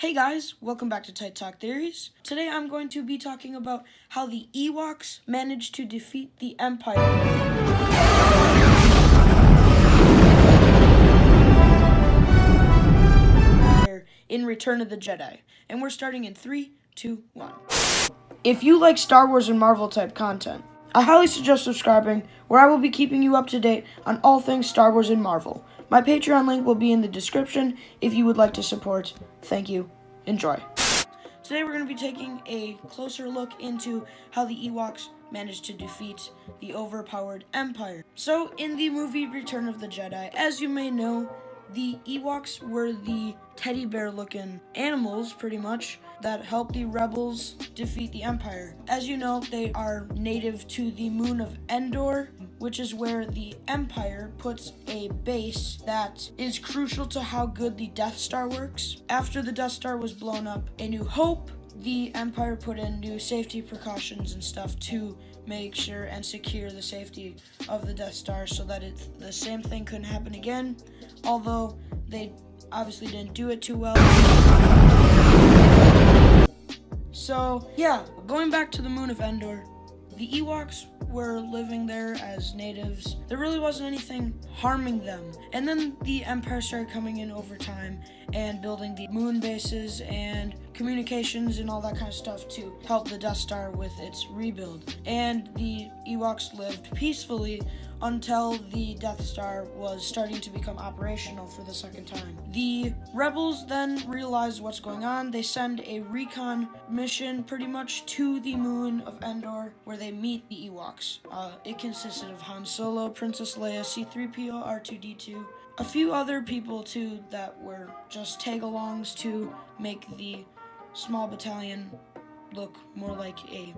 Hey guys, welcome back to Tight Talk Theories. Today I'm going to be talking about how the Ewoks managed to defeat the Empire in Return of the Jedi. And we're starting in 3, 2, 1. If you like Star Wars and Marvel type content, I highly suggest subscribing, where I will be keeping you up to date on all things Star Wars and Marvel. My Patreon link will be in the description if you would like to support. Thank you. Enjoy. Today we're going to be taking a closer look into how the Ewoks managed to defeat the overpowered Empire. So, in the movie Return of the Jedi, as you may know, the Ewoks were the teddy bear looking animals, pretty much, that helped the rebels defeat the Empire. As you know, they are native to the moon of Endor, which is where the Empire puts a base that is crucial to how good the Death Star works. After the Death Star was blown up, A New Hope, the Empire put in new safety precautions and stuff to make sure and secure the safety of the Death Star so that the same thing couldn't happen again, although they obviously didn't do it too well. So, yeah, going back to the moon of Endor, the Ewoks were living there as natives. There really wasn't anything harming them. And then the Empire started coming in over time and building the moon bases and communications and all that kind of stuff to help the Death Star with its rebuild. And the Ewoks lived peacefully until the Death Star was starting to become operational for the second time. The rebels then realized what's going on. They send a recon mission pretty much to the moon of Endor where they meet the Ewoks. It consisted of Han Solo, Princess Leia, C-3PO, R2-D2, a few other people too that were just tag-alongs to make the small battalion look more like a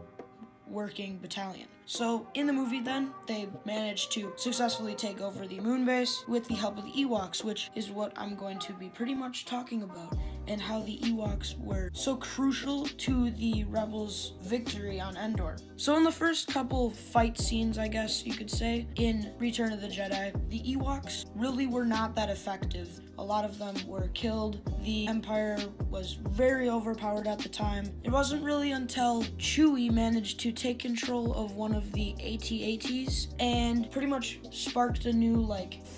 working battalion. So in the movie then, they managed to successfully take over the moon base with the help of the Ewoks, which is what I'm going to be pretty much talking about, and how the Ewoks were so crucial to the rebels' victory on Endor. So in the first couple fight scenes, I guess you could say, in Return of the Jedi, the Ewoks really were not that effective. A lot of them were killed. The Empire was very overpowered at the time. It wasn't really until Chewie managed to take control of one of the AT-ATs and pretty much sparked a new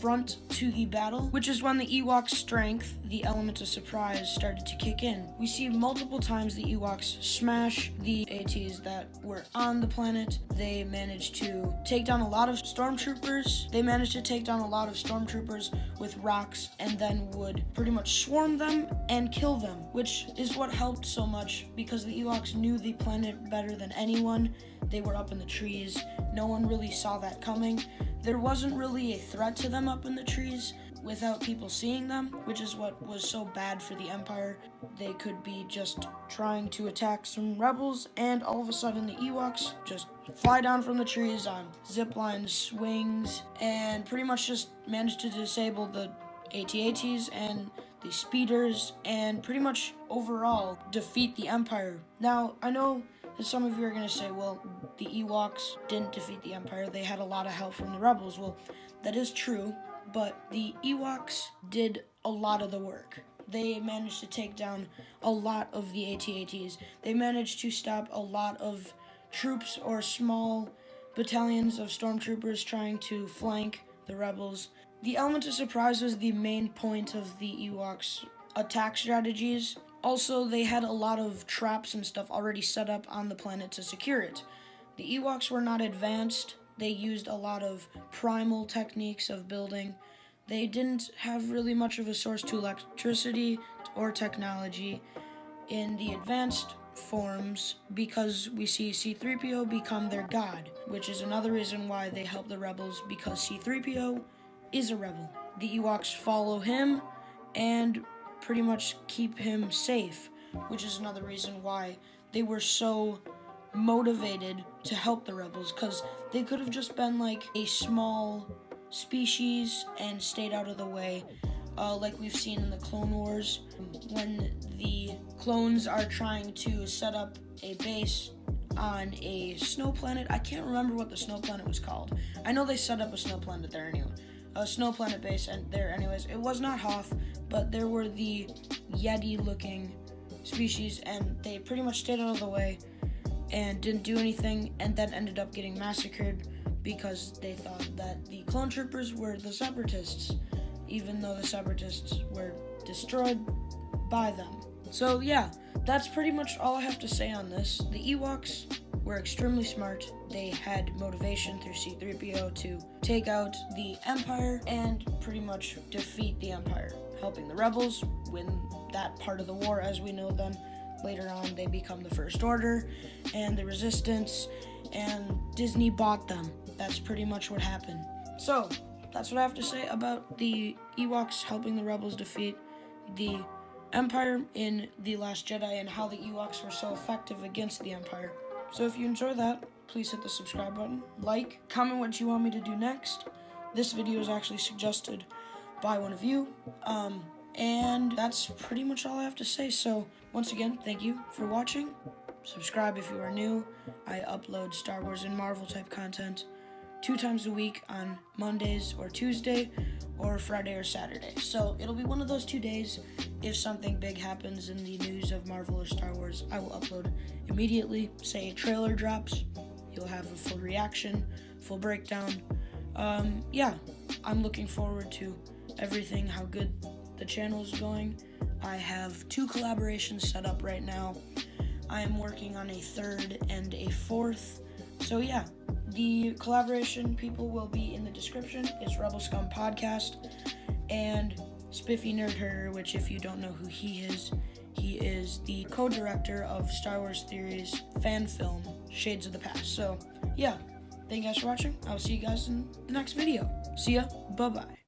front to the battle, which is when the Ewok strength, the element of surprise, started to kick in. We see multiple times the Ewoks smash the ATs that were on the planet. They managed to take down a lot of stormtroopers. With rocks, and then would pretty much swarm them and kill them, which is what helped so much because the Ewoks knew the planet better than anyone. They were up in the trees. No one really saw that coming. There wasn't really a threat to them up in the trees without people seeing them, which is what was so bad for the Empire. They could be just trying to attack some rebels, and all of a sudden the Ewoks just fly down from the trees on zip lines, swings, and pretty much just managed to disable the AT-ATs and the speeders, and pretty much overall defeat the Empire. Now, I know that some of you are going to say, well, the Ewoks didn't defeat the Empire. They had a lot of help from the rebels. Well, that is true, but the Ewoks did a lot of the work. They managed to take down a lot of the AT-ATs. They managed to stop a lot of troops or small battalions of stormtroopers trying to flank the rebels. The element of surprise was the main point of the Ewoks' attack strategies. Also, they had a lot of traps and stuff already set up on the planet to secure it. The Ewoks were not advanced. They used a lot of primal techniques of building. They didn't have really much of a source to electricity or technology in the advanced forms, because we see C-3PO become their god, which is another reason why they help the rebels, because C-3PO is a rebel. The Ewoks follow him and pretty much keep him safe, which is another reason why they were so motivated to help the rebels, because they could have just been like a small species and stayed out of the way, like we've seen in the Clone Wars when the clones are trying to set up a base on a snow planet. I can't remember what the snow planet was called. I know they set up a snow planet there anyway. a snow planet base and there anyways. It was not Hoth, but there were the Yeti-looking species, and they pretty much stayed out of the way and didn't do anything, and then ended up getting massacred because they thought that the clone troopers were the separatists, even though the separatists were destroyed by them. So yeah, that's pretty much all I have to say on this. The Ewoks were extremely smart. They had motivation through C-3PO to take out the Empire and pretty much defeat the Empire, helping the rebels win that part of the war as we know them. Later on, they become the First Order and the Resistance, and Disney bought them. That's pretty much what happened. So, that's what I have to say about the Ewoks helping the rebels defeat the Empire in The Last Jedi, and how the Ewoks were so effective against the Empire. So if you enjoy that, please hit the subscribe button, like, comment what you want me to do next. This video is actually suggested by one of you, and that's pretty much all I have to say. So once again, thank you for watching. Subscribe if you are new. I upload Star Wars and Marvel type content 2 times a week on Mondays or Tuesday, or Friday or Saturday. So it'll be one of those 2 days. If something big happens in the news of Marvel or Star Wars, I will upload immediately. Say a trailer drops, you'll have a full reaction, full breakdown. Yeah, I'm looking forward to everything, how good the channel is going. I have 2 collaborations set up right now. I am working on a 3rd and a 4th. So yeah, the collaboration people will be in the description. It's Rebel Scum Podcast and Spiffy Nerd Herder, which if you don't know who he is the co-director of Star Wars Theory's fan film, Shades of the Past. So yeah, thank you guys for watching. I'll see you guys in the next video. See ya. Bye-bye.